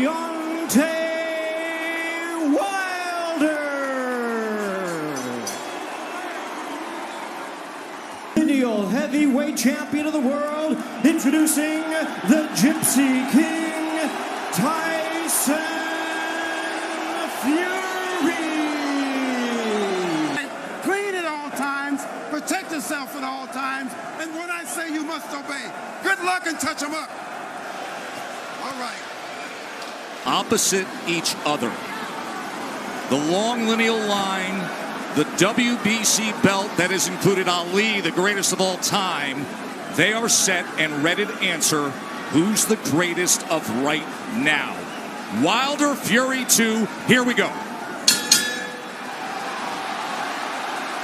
Deontei Uайлдер. Lineal heavyweight champion of the world, introducing the Gypsy King, Taison Fьюри. Clean at all times, protect yourself at all times, and when I say you must obey, good luck and touch them up. All right. Opposite each other. The long lineal line, the WBC belt that has included Ali, the greatest of all time. They are set and ready to answer who's the greatest of right now. Wilder, Fьюri 2, here we go.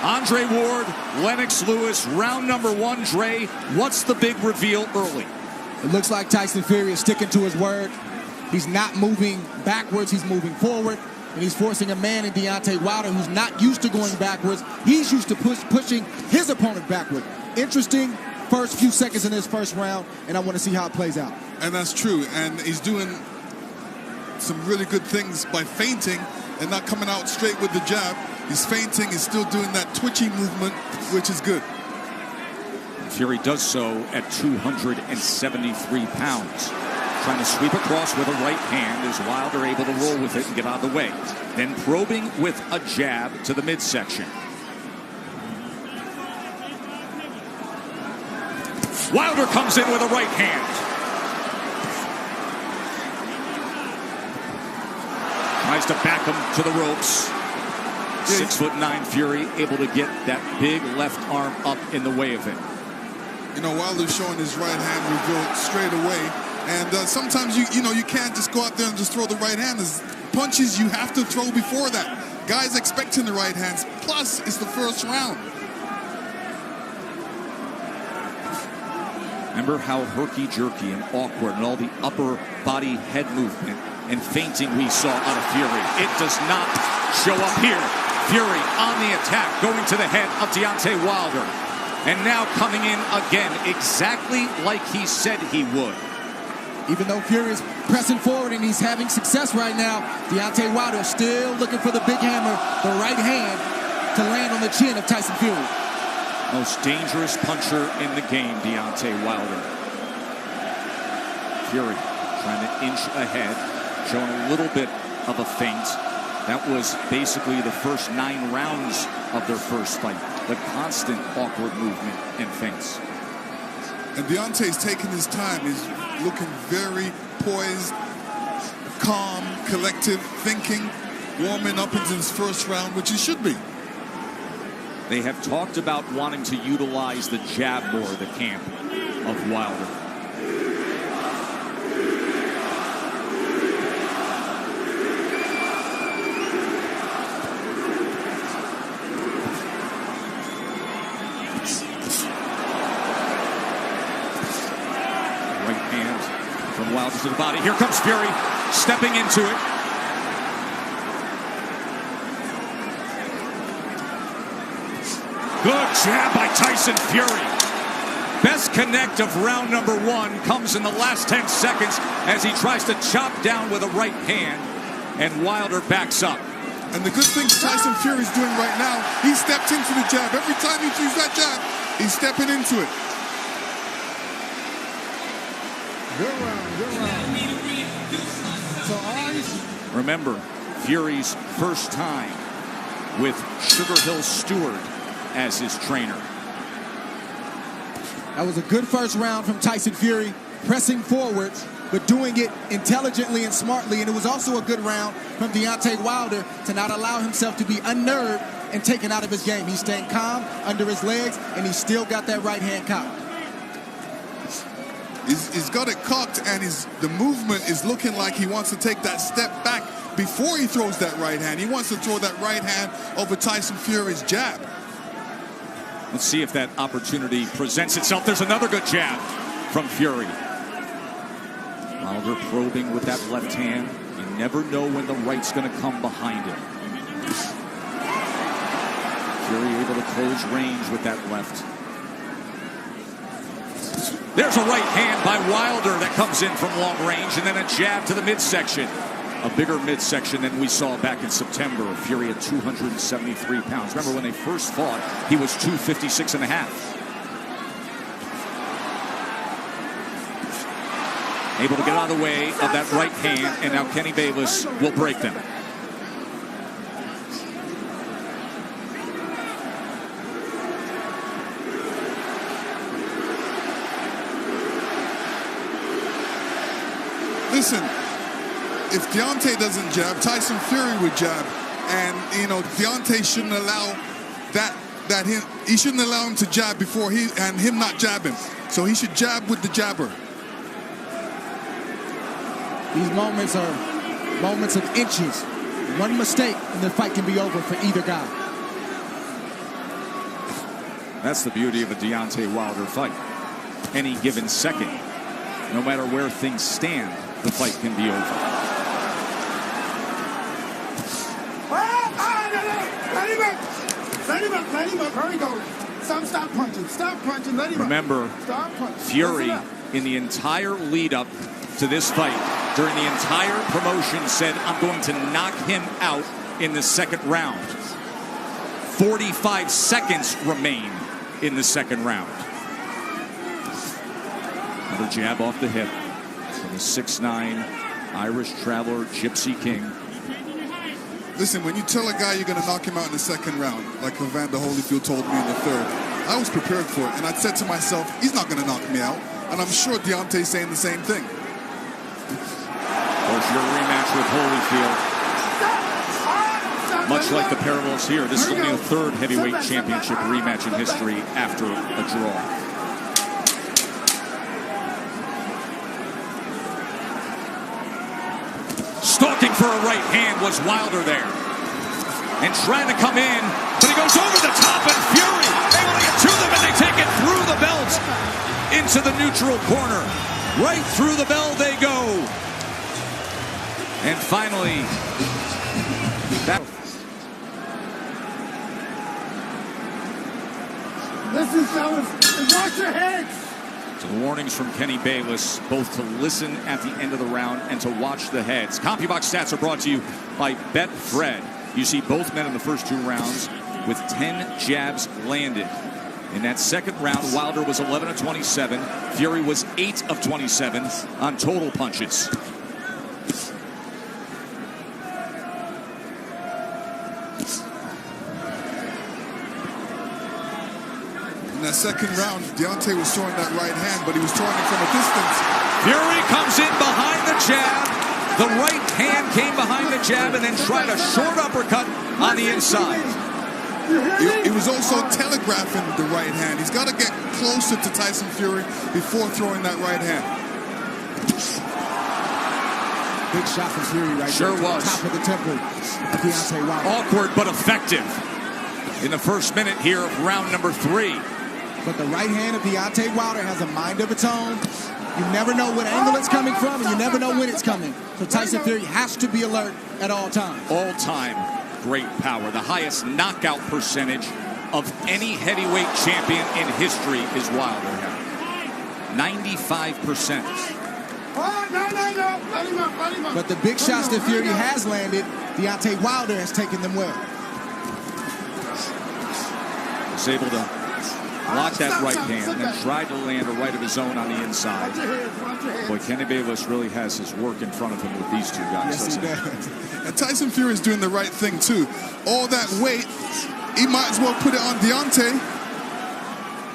Andre Ward, Lennox Lewis, round number 1. Dre, what's the big reveal early? It looks like Tyson Fьюri is sticking to his word. He's not moving backwards, he's moving forward. And he's forcing a man in Deontei Uайлдер who's not used to going backwards. He's used to pushing his opponent backward. Interesting first few seconds in this first round, and I want to see how it plays out. And that's true. And he's doing some really good things by feinting and not coming out straight with the jab. He's feinting, he's still doing that twitchy movement, which is good. Fьюri does so at 273 pounds. Trying to sweep across with a right hand as Wilder able to roll with it and get out of the way. Then probing with a jab to the midsection. Wilder comes in with a right hand. Tries to back him to the ropes. 6'9" Fьюri able to get that big left arm up in the way of it. You know, Wilder's showing his right hand reveal straight away. And sometimes you can't just go out there and just throw the right hand. There's punches you have to throw before that. Guys expecting the right hands. Plus, it's the first round. Remember how herky-jerky and awkward and all the upper body head movement and feinting we saw out of Fьюri. It does not show up here. Fьюri on the attack, going to the head of Deontei Uайлдер. And now coming in again, exactly like he said he would. Even though Fьюri is pressing forward and he's having success right now, Deontei Uайлдер still looking for the big hammer, the right hand, to land on the chin of Tyson Fьюri. Most dangerous puncher in the game, Deontei Uайлдер. Fьюri trying to inch ahead, showing a little bit of a feint. That was basically the first 9 rounds of their first fight. The constant awkward movement and feints. And Deontei's taking his time. He's looking very poised, calm, collective, thinking, warming up into his first round, which he should be. They have talked about wanting to utilize the jab more, the camp of Wilder. From Wilder to the body. Here comes Fьюri stepping into it. Good jab by Tyson Fьюri. Best connect of round number 1 comes in the last 10 seconds as he tries to chop down with a right hand, and Wilder backs up. And the good thing Tyson Fьюri's doing right now, he stepped into the jab. Every time he sees that jab, he's stepping into it. Good round. Remember, Fьюri's first time with Sugar Hill Stewart as his trainer. That was a good first round from Tyson Fьюri, pressing forward, but doing it intelligently and smartly. And it was also a good round from Deontei Uайлдер to not allow himself to be unnerved and taken out of his game. He's staying calm under his legs, and he's still got that right hand cocked. He's got it cocked, and the movement is looking like he wants to take that step back before he throws that right hand. He wants to throw that right hand over Tyson Fьюri's jab. Let's see if that opportunity presents itself. There's another good jab from Fьюri. Wilder probing with that left hand. You never know when the right's going to come behind him. Fьюri able to close range with that left. There's a right hand by Uylder that comes in from long range, and then a jab to the midsection. A bigger midsection than we saw back in September. Fury at 273 pounds. Remember when they first fought, he was 256 and a half. Able to get out of the way of that right hand, and now Kenny Bayless will break them. Listen, if Deontay doesn't jab, Tyson Fury would jab, and you know Deontay shouldn't allow he shouldn't allow him to jab before him not jab him. So he should jab with the jabber. These moments are moments of inches. One mistake and the fight can be over for either guy. That's the beauty of a Deontei Uylder fight. Any given second, no matter where things stand, the fight can be over. Let him up. Hurry, go. Stop punching. Stop punching. Let him Remember, up. Stop punching. Fury, in the entire lead up to this fight, during the entire promotion, said, I'm going to knock him out in the second round. 45 seconds remain in the second round. Another jab off the hip from the 6'9" Irish traveler, Gypsy King. Listen, when you tell a guy you're going to knock him out in the second round, like Evander Holyfield told me in the third, I was prepared for it, and I said to myself, he's not going to knock me out. And I'm sure Deontay's saying the same thing. Of course, your rematch with Holyfield, much like the parallels here, this is only the third heavyweight championship rematch in history after a draw. Stalking for a right hand was Uylder there. And trying to come in, but he goes over the top, and Fury able to get to them, and they take it through the belt into the neutral corner. Right through the bell they go. And finally, Listen, fellas, watch your heads. so the warnings from Kenny Bayless, both to listen at the end of the round and to watch the heads. CompuBox stats are brought to you by Betfred. You see both men in the first two rounds with 10 jabs landed. In that second round, Uylder was 11 of 27. Fury was 8 of 27 on total punches. In that second round, Deontay was throwing that right hand, but he was throwing it from a distance. Fury comes in behind the jab. The right hand came behind the jab and then tried a short uppercut on the inside. He was also telegraphing the right hand. He's got to get closer to Tyson Fury before throwing that right hand. Big shot from Fury right Sure there. was. Top of the temple of Deontei Uylder. Awkward but effective in the first minute here of round number 3. But the right hand of Deontei Uylder has a mind of its own. You never know what angle it's coming from, and you never know when it's coming. So Tyson Fury has to be alert at all times. All time great power. The highest knockout percentage of any heavyweight champion in history is Uylder. 95%. But the big shots that Fury has landed, Deontei Uylder has taken them well. Was able to block that right hand and then tried to land a right of his own on the inside. Boy, Kenny Bayless really has his work in front of him with these two guys. Yes, he does. And Tyson Fury is doing the right thing, too. All that weight, he might as well put it on Deontay.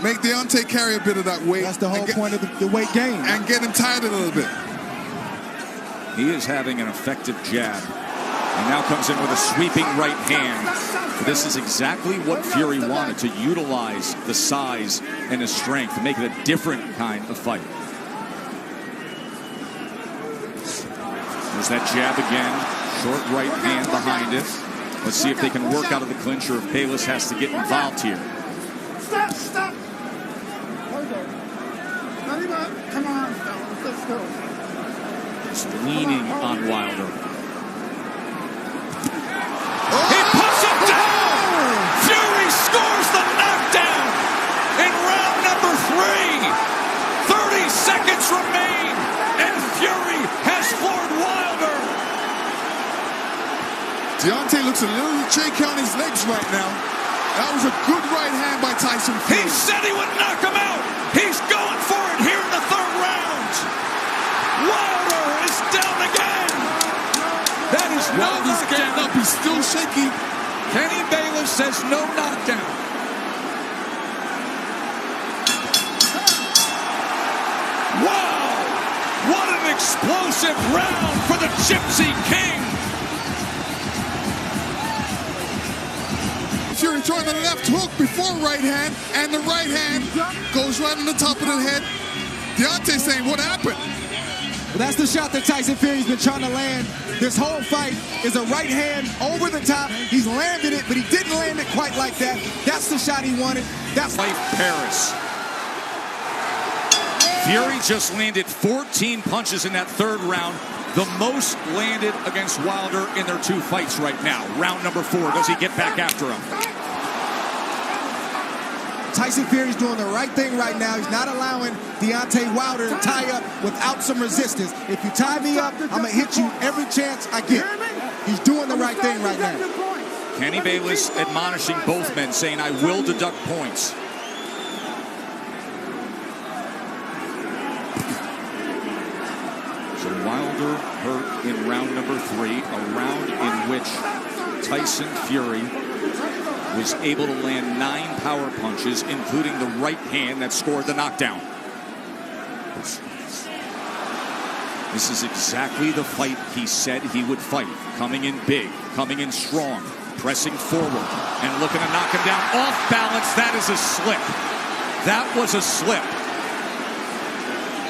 Make Deontay carry a bit of that weight. That's the whole point of the weight game. And get him tired a little bit. He is having an effective jab. And now comes in with a sweeping right hand. This is exactly what Fury wanted, to utilize the size and the strength to make it a different kind of fight. There's that jab again. Short right hand behind it. Let's see if they can work out of the clinch or if Bayless has to get involved here. Stop. Come on, fellas. Let's go. Just leaning on Uylder. He puts it down! Fury scores the knockdown in round number 3. Deontei looks a little shaky on his legs right now. That was a good right hand by Taison Fьюри. He said he would knock him out. He's going for it here in the third round. Wilder is down again. That is no Wilder's getting knockdown. up. He's still shaky. Kenny Bayless says no knockdown. Wow! What an explosive round for the Gypsy King. Fьюri throwing the left hook before right hand, and the right hand goes right on the top of the head. Deontei saying, what happened? Well, that's the shot that Tyson Fury's been trying to land this whole fight, is a right hand over the top. He's landed it, but he didn't land it quite like that. That's the shot he wanted. That's Life Paris. Fury just landed 14 punches in that third round, the most landed against Wilder in their two fights right now. Round number 4, does he get back after him? Tyson Fury's doing the right thing right now. He's not allowing Deontei Wilder to tie up without some resistance. If you tie me up, I'm going to hit you every chance I get. He's doing the right thing right now. Kenny Bayless admonishing both men, saying, I will deduct points. So Wilder hurt in round number 3, a round in which Tyson Fьюri was able to land 9 power punches, including the right hand that scored the knockdown. This is exactly the fight he said he would fight. Coming in big, coming in strong, pressing forward, and looking to knock him down. Off balance, that is a slip. That was a slip.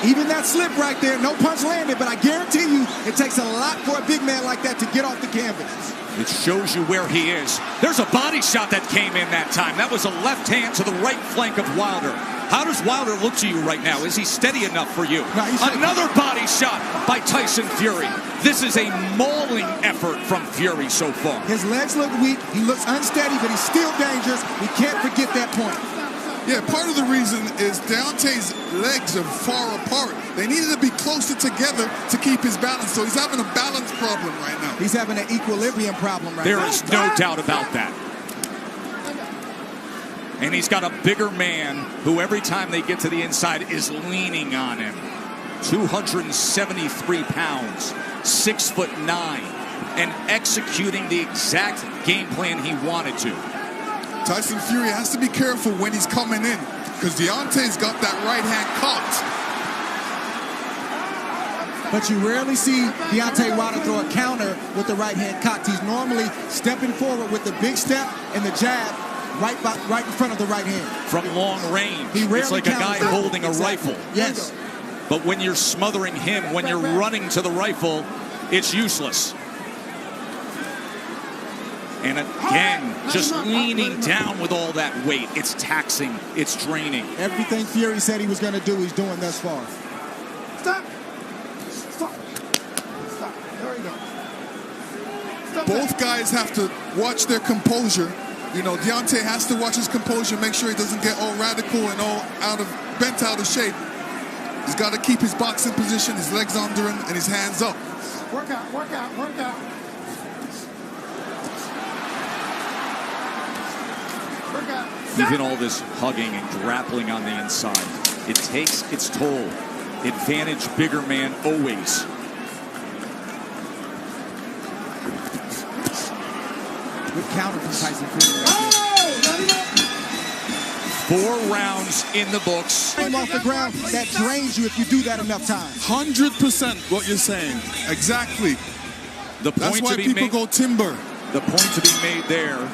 Even that slip right there, no punch landed, but I guarantee you it takes a lot for a big man like that to get off the canvas. It shows you where he is. There's a body shot that came in that time. That was a left hand to the right flank of Wilder. How does Wilder look to you right now? Is he steady enough for you? No, another body shot by Tyson Fьюri. This is a mauling effort from Fьюri so far. His legs look weak. He looks unsteady, but he's still dangerous. We can't forget that point. Yeah, part of the reason is Deontei's legs are far apart. They needed to be closer together to keep his balance. So he's having a balance problem right now. He's having an equilibrium problem right now. There is no doubt about that. And he's got a bigger man who every time they get to the inside is leaning on him. 273 pounds, 6'9", and executing the exact game plan he wanted to. Tyson Fьюri has to be careful when he's coming in, because Deontei's got that right hand caught. But you rarely see Deontei Wilder throw a counter with the right hand cocked. He's normally stepping forward with the big step and the jab right in front of the right hand. From long range, it's like a guy holding a rifle. Yes. But when you're smothering him, when you're running to the rifle, it's useless. And again, just leaning down with all that weight. It's taxing. It's draining. Everything Fury said he was going to do, he's doing thus far. Stop. Stop. Stop. There we go. Stop. Both guys have to watch their composure. You know, Deontei has to watch his composure, make sure he doesn't get all radical and all bent out of shape. He's got to keep his boxing position, his legs under him, and his hands up. Work out, work out, work out. Work out. Even all this hugging and grappling on the inside, it takes its toll. Advantage bigger man always. Good counter from Tyson Fury. 4 rounds in the books. Off the ground, that drains you if you do that enough times. 100% what you're saying. Exactly. The point That's why to be people made, go timber. The point to be made there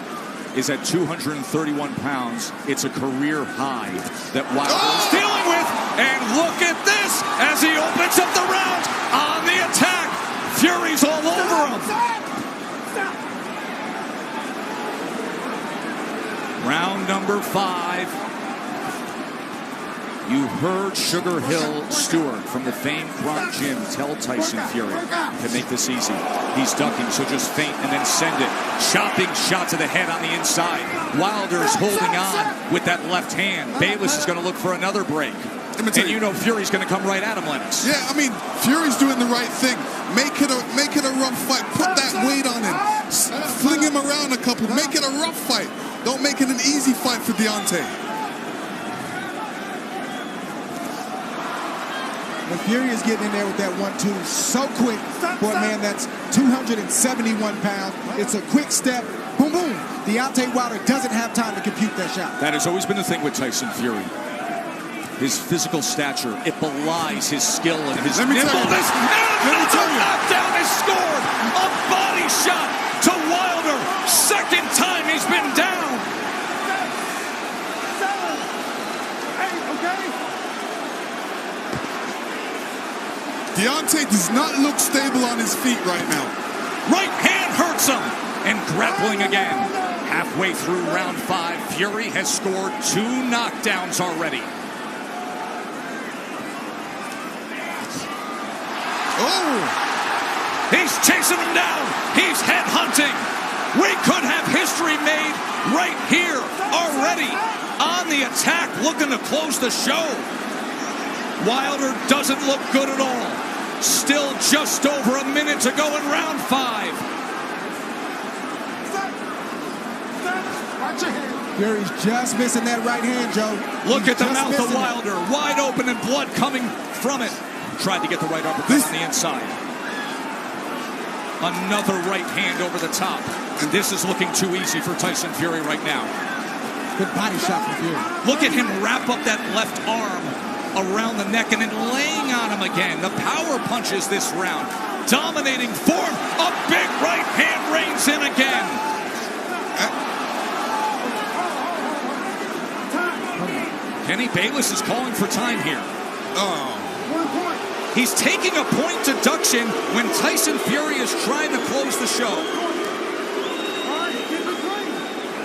is at 231 pounds. It's a career high that Wilder is dealing with. And look at this as he opens up the round on the attack. Fury's all over him. Round number 5. You heard Sugar Hill Stewart from the famed Bronx Gym tell Tyson Fьюri to make this easy. He's ducking, so just feint and then send it. Chopping shot to the head on the inside. Wilder's holding on with that left hand. Bayless is going to look for another break. And you know Fury's going to come right at him, Lennox. Yeah, I mean, Fury's doing the right thing. Make it a rough fight. Put that weight on him. him around a couple. Make it a rough fight. Don't make it an easy fight for Deontei. When Fury is getting in there with that 1-2 so quick for a man that's 271 pounds. It's a quick step. Boom, boom. Deontei Uylder doesn't have time to compute that shot. That has always been the thing with Tyson Fury. His physical stature, it belies his skill and his nimbleness. Another knockdown is scored. A body shot to Uylder. Second time he's been down. Deontei does not look stable on his feet right now. Right hand hurts him. And grappling again. Halfway through round 5, Fury has scored 2 knockdowns already. Oh! He's chasing him down. He's headhunting. We could have history made right here already. On the attack, looking to close the show. Uylder doesn't look good at all. Still just over a minute to go in round 5. Fury's just missing that right hand, Joe. Look at the mouth of Uylder. Wide open and blood coming from it. Tried to get the right uppercut on the inside. Another right hand over the top. This is looking too easy for Tyson Fury right now. Good body shot from Fury. Look at him wrap up that left arm around the neck and then laying on him again. The power punches this round. Dominating form. A big right hand reigns in again. Kenny Bayless is calling for time here. Oh. He's taking a point deduction when Tyson Fury is trying to close the show.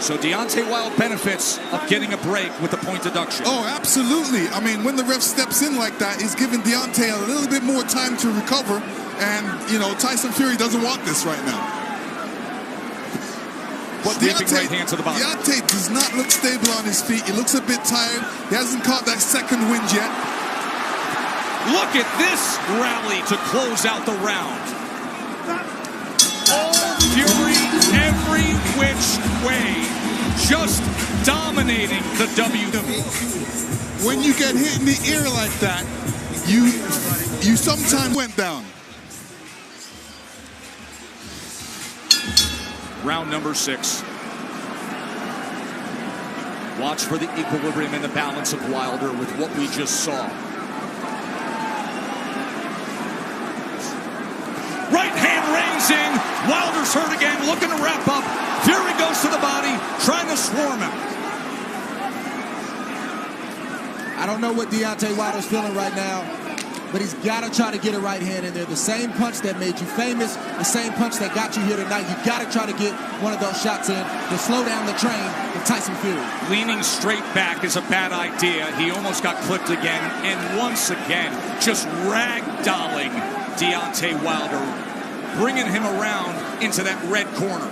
So Deontei Uylder benefits of getting a break with the point deduction. Oh, absolutely. I mean, when the ref steps in like that, he's giving Deontei a little bit more time to recover. And, you know, Tyson Fury doesn't want this right now. But Deontei, right hand to the body. Deontei does not look stable on his feet. He looks a bit tired. He hasn't caught that second wind yet. Look at this rally to close out the round. All Fury every which way, just dominating the WWE. When you get hit in the ear like that, you sometimes went down. Round number 6. Watch for the equilibrium and the balance of Uylder with what we just saw. Right hand reins in. Uylder's hurt again, looking to wrap up. Fury goes to the body, trying to swarm him. I don't know what Deontei Uylder's feeling right now, but he's got to try to get a right hand in there. The same punch that made you famous, the same punch that got you here tonight. You got to try to get one of those shots in to slow down the train with Tyson Fury. Leaning straight back is a bad idea. He almost got clipped again, and once again, just ragdolling Deontei Uylder, bringing him around into that red corner.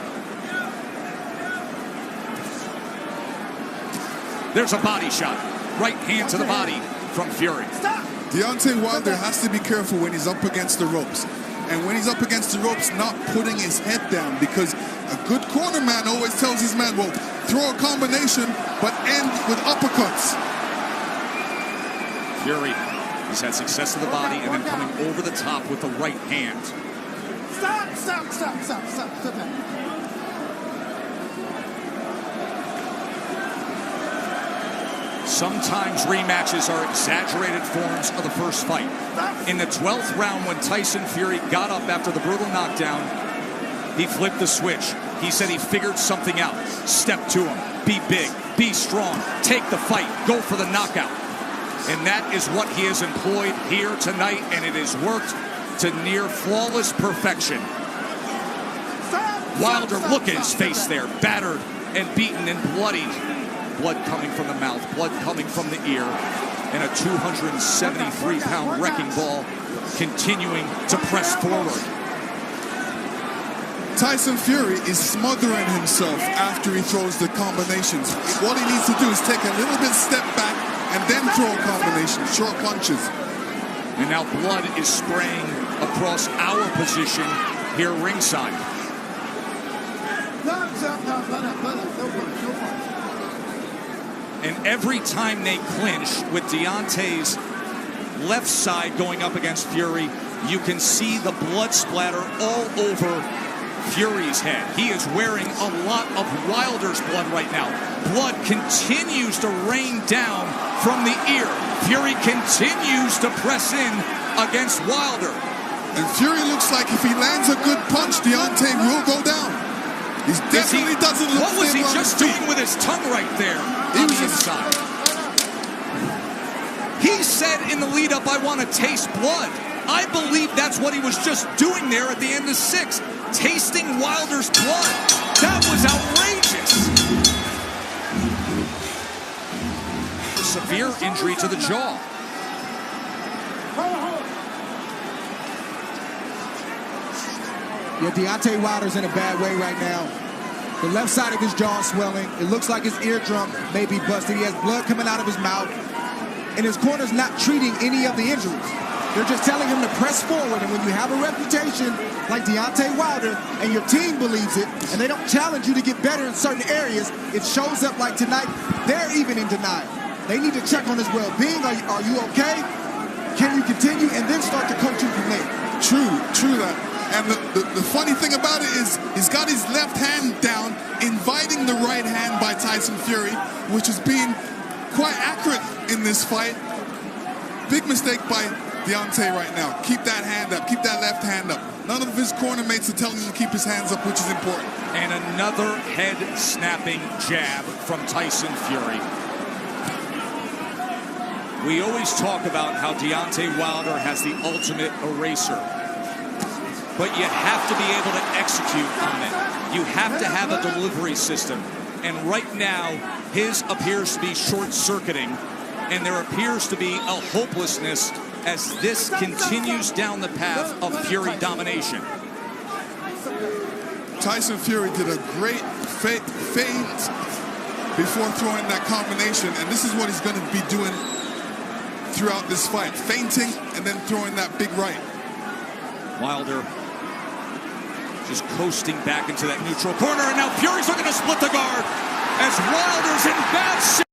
There's a body shot. Right hand to the body from Fury. Deontei Uylder has to be careful when he's up against the ropes. And when he's up against the ropes, not putting his head down, because a good corner man always tells his man, well, throw a combination, but end with uppercuts. Fury has had success to the body and then coming over the top with the right hand. Stop that. Sometimes rematches are exaggerated forms of the first fight. In the 12th round, when Tyson Fury got up after the brutal knockdown, he flipped the switch. He said he figured something out. Step to him. Be big. Be strong. Take the fight. Go for the knockout. And that is what he has employed here tonight, and it has worked to near flawless perfection. Uylder, look at his face there. Battered and beaten and bloodied. Blood coming from the mouth, blood coming from the ear, and a 273-pound wrecking ball continuing to press forward. Tyson Fury is smothering himself after he throws the combinations. What he needs to do is take a little bit step back and then throw a combination, short punches. And now blood is spraying across our position here ringside. And every time they clinch with Deonte's left side going up against Fury, you can see the blood splatter all over Fury's head. He is wearing a lot of Wilder's blood right now. Blood continues to rain down from the ear. Fury continues to press in against Wilder. And Fury looks like if he lands a good punch, Deontei will go down. He definitely doesn't look. What was he just doing with his tongue right there on the inside? He said in the lead-up, I want to taste blood. I believe that's what he was just doing there at the end of 6, tasting Wilder's blood. That was outrageous. A severe injury to the jaw. Yeah, Deontei Wilder's in a bad way right now. The left side of his jaw is swelling. It looks like his eardrum may be busted. He has blood coming out of his mouth. And his corner's not treating any of the injuries. They're just telling him to press forward. And when you have a reputation like Deontei Uwilder and your team believes it, and they don't challenge you to get better in certain areas, it shows up like tonight. They're even in denial. They need to check on his well-being. Are you okay? Can you continue? And then start to coach him from there. True that. And the funny thing about it is he's got his left hand down, inviting the right hand by Tyson Fury, which is being quite accurate in this fight. Big mistake by Deontei right now. Keep that hand up. Keep that left hand up. None of his corner mates are telling him to keep his hands up, which is important. And another head-snapping jab from Tyson Fury. We always talk about how Deontei Uwilder has the ultimate eraser. But you have to be able to execute on it. You have to have a delivery system. And right now, his appears to be short-circuiting. And there appears to be a hopelessness as this continues down the path of Fury domination. Tyson Fury did a great feint before throwing that combination. And this is what he's going to be doing throughout this fight. Feinting and then throwing that big right. Wilder just coasting back into that neutral corner, and now Fury's looking to split the guard as Wilder's in bad shape.